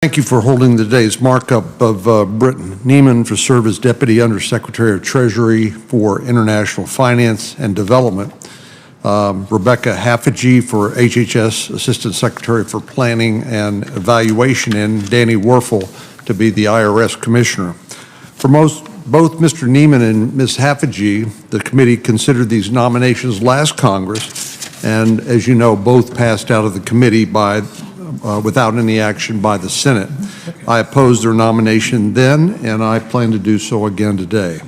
Thank you for holding today's markup of Britt Neiman to serve as Deputy Undersecretary of Treasury for International Finance and Development, Rebecca Haffagee for HHS Assistant Secretary for Planning and Evaluation, and Danny Werfel to be the IRS Commissioner. For both Mr. Neiman and Ms. Haffagee, the committee considered these nominations last Congress, and as you know, both passed out of the committee without any action by the Senate. I opposed their nomination then, and I plan to do so again today.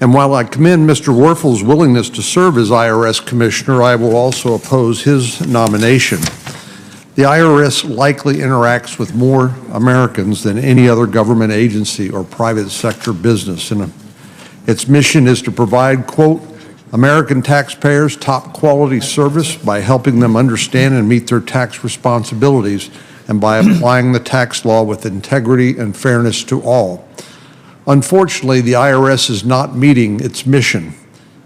And while I commend Mr. Werfel's willingness to serve as IRS Commissioner, I will also oppose his nomination. The IRS likely interacts with more Americans than any other government agency or private sector business, and its mission is to provide, quote, American taxpayers top quality service by helping them understand and meet their tax responsibilities and by applying the tax law with integrity and fairness to all. Unfortunately, the IRS is not meeting its mission.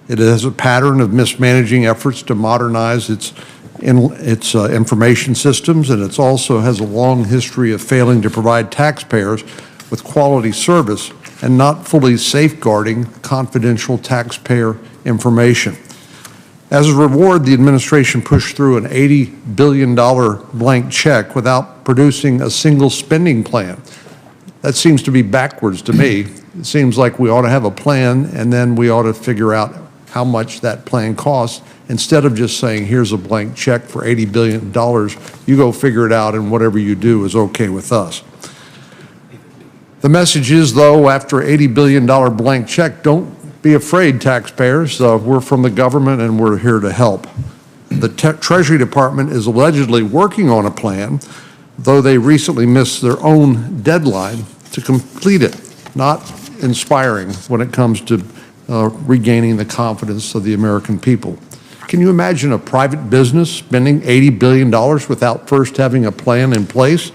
It has a pattern of mismanaging efforts to modernize its information systems, and it also has a long history of failing to provide taxpayers with quality service and not fully safeguarding confidential taxpayer information. As a reward, the administration pushed through an $80 billion blank check without producing a single spending plan. That seems to be backwards to me. It seems like we ought to have a plan, and then we ought to figure out how much that plan costs, instead of just saying, here's a blank check for $80 billion, you go figure it out, and whatever you do is okay with us. The message is, though, after an $80 billion blank check, don't be afraid, taxpayers. We're from the government, and we're here to help. The Treasury Department is allegedly working on a plan, though they recently missed their own deadline to complete it. Not inspiring when it comes to regaining the confidence of the American people. Can you imagine a private business spending $80 billion without first having a plan in place?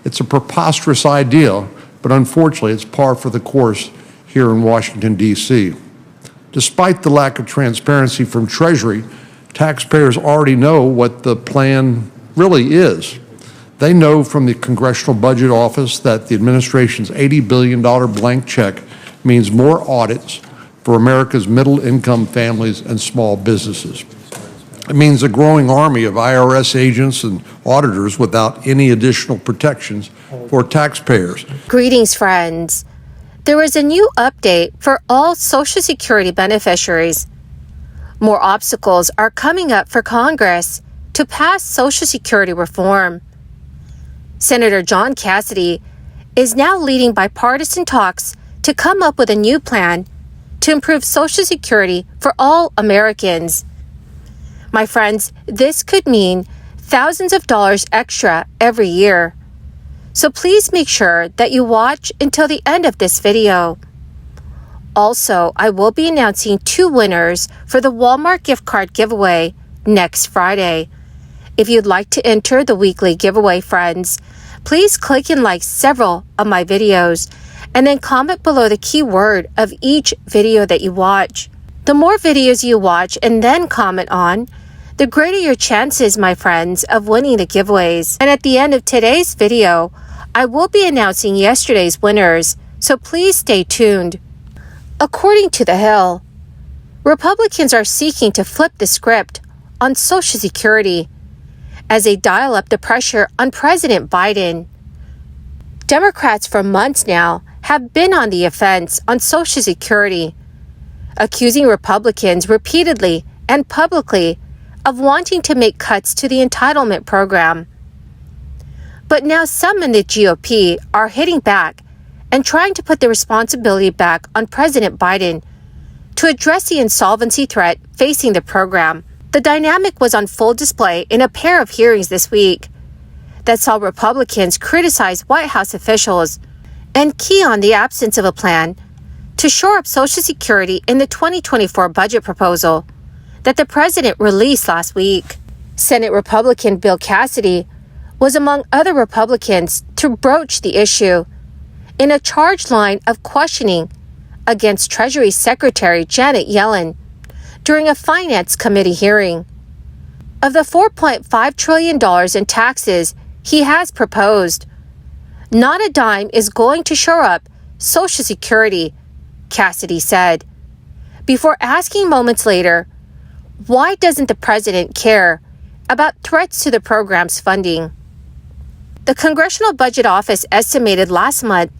It's a preposterous idea, but unfortunately it's par for the course here in Washington, D.C. Despite the lack of transparency from Treasury, taxpayers already know what the plan really is. They know from the Congressional Budget Office that the administration's $80 billion blank check means more audits for America's middle-income families and small businesses. It means a growing army of IRS agents and auditors without any additional protections for taxpayers. Greetings, friends. There is a new update for all Social Security beneficiaries. More obstacles are coming up for Congress to pass Social Security reform. Senator John Cassidy is now leading bipartisan talks to come up with a new plan to improve Social Security for all Americans. My friends, this could mean thousands of dollars extra every year. So please make sure that you watch until the end of this video. Also, I will be announcing 2 winners for the Walmart gift card giveaway next Friday. If you'd like to enter the weekly giveaway, friends, please click and like several of my videos and then comment below the keyword of each video that you watch. The more videos you watch and then comment on, the greater your chances, my friends, of winning the giveaways. And at the end of today's video, I will be announcing yesterday's winners, so please stay tuned. According to The Hill, Republicans are seeking to flip the script on Social Security as they dial up the pressure on President Biden. Democrats for months now have been on the offense on Social Security, accusing Republicans repeatedly and publicly of wanting to make cuts to the entitlement program. But now some in the GOP are hitting back and trying to put the responsibility back on President Biden to address the insolvency threat facing the program. The dynamic was on full display in a pair of hearings this week that saw Republicans criticize White House officials and key on the absence of a plan to shore up Social Security in the 2024 budget proposal that the president released last week. Senate Republican Bill Cassidy was among other Republicans to broach the issue in a charged line of questioning against Treasury Secretary Janet Yellen during a Finance Committee hearing. Of the $4.5 trillion in taxes he has proposed, Not a dime is going to shore up Social Security, Cassidy said, before asking moments later, why doesn't the president care about threats to the program's funding? The Congressional Budget Office estimated last month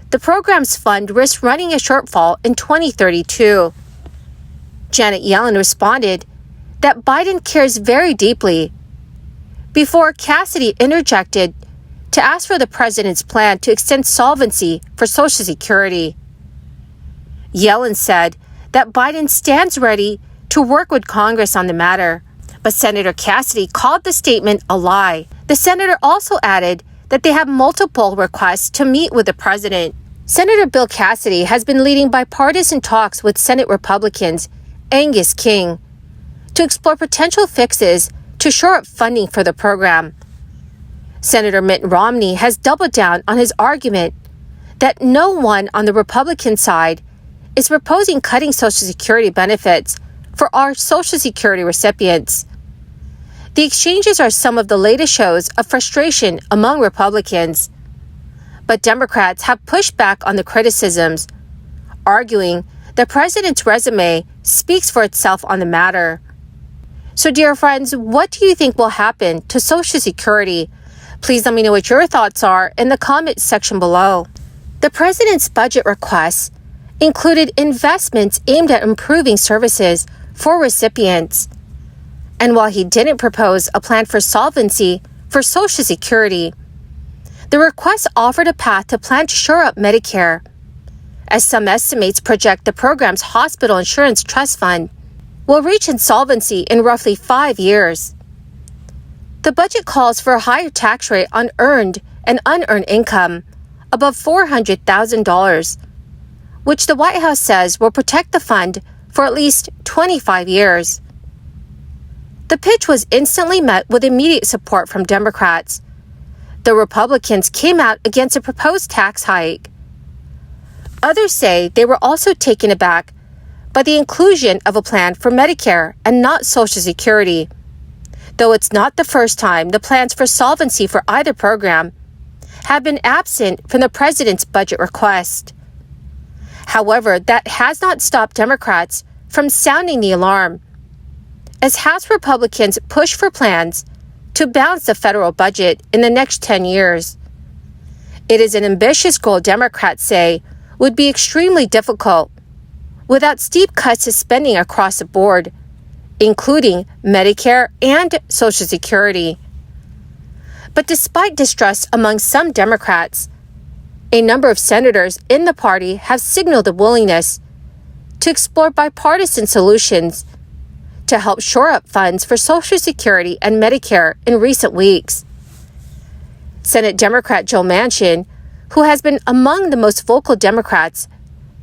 the program's fund risks running a shortfall in 2032. Janet Yellen responded that Biden cares very deeply, before Cassidy interjected to ask for the president's plan to extend solvency for Social Security. Yellen said that Biden stands ready to work with Congress on the matter, but Senator Cassidy called the statement a lie. The senator also added that they have multiple requests to meet with the president. Senator Bill Cassidy has been leading bipartisan talks with Senate Republicans Angus King to explore potential fixes to shore up funding for the program. Senator Mitt Romney has doubled down on his argument that no one on the Republican side is proposing cutting Social Security benefits for our Social Security recipients. The exchanges are some of the latest shows of frustration among Republicans, but Democrats have pushed back on the criticisms, arguing the president's resume speaks for itself on the matter. So, dear friends, what do you think will happen to Social Security? Please let me know what your thoughts are in the comments section below. The president's budget requests included investments aimed at improving services for recipients. And while he didn't propose a plan for solvency for Social Security, the request offered a path to plan to shore up Medicare, as some estimates project the program's hospital insurance trust fund will reach insolvency in roughly 5 years. The budget calls for a higher tax rate on earned and unearned income above $400,000, which the White House says will protect the fund for at least 25 years. The pitch was instantly met with immediate support from Democrats. The Republicans came out against a proposed tax hike. Others say they were also taken aback by the inclusion of a plan for Medicare and not Social Security, though it's not the first time the plans for solvency for either program have been absent from the president's budget request. However, that has not stopped Democrats from sounding the alarm, as House Republicans push for plans to balance the federal budget in the next 10 years. It is an ambitious goal Democrats say would be extremely difficult without steep cuts to spending across the board, including Medicare and Social Security. But despite distrust among some Democrats, a number of senators in the party have signaled a willingness to explore bipartisan solutions to help shore up funds for Social Security and Medicare in recent weeks. Senate Democrat Joe Manchin, who has been among the most vocal Democrats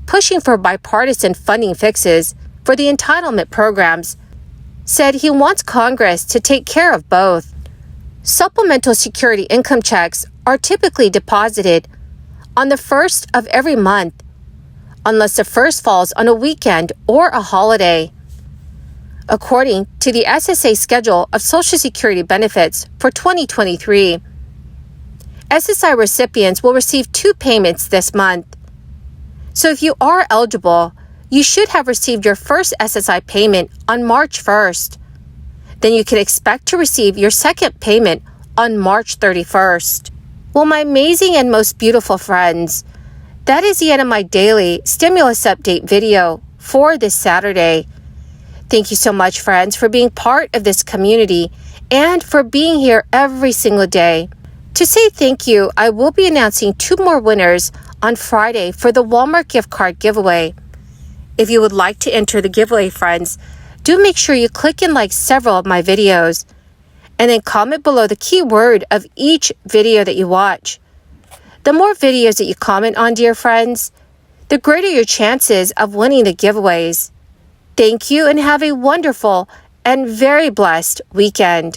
pushing for bipartisan funding fixes for the entitlement programs, said he wants Congress to take care of both. Supplemental security income checks are typically deposited on the first of every month, unless the first falls on a weekend or a holiday. According to the SSI schedule of Social Security benefits for 2023, SSI recipients will receive 2 payments this month. So if you are eligible, you should have received your first SSI payment on March 1st. Then you can expect to receive your second payment on March 31st. Well, my amazing and most beautiful friends, that is the end of my daily stimulus update video for this Saturday. Thank you so much, friends, for being part of this community and for being here every single day. To say thank you, I will be announcing 2 more winners on Friday for the Walmart gift card giveaway. If you would like to enter the giveaway, friends, do make sure you click and like several of my videos, and then comment below the keyword of each video that you watch. The more videos that you comment on, dear friends, the greater your chances of winning the giveaways. Thank you and have a wonderful and very blessed weekend.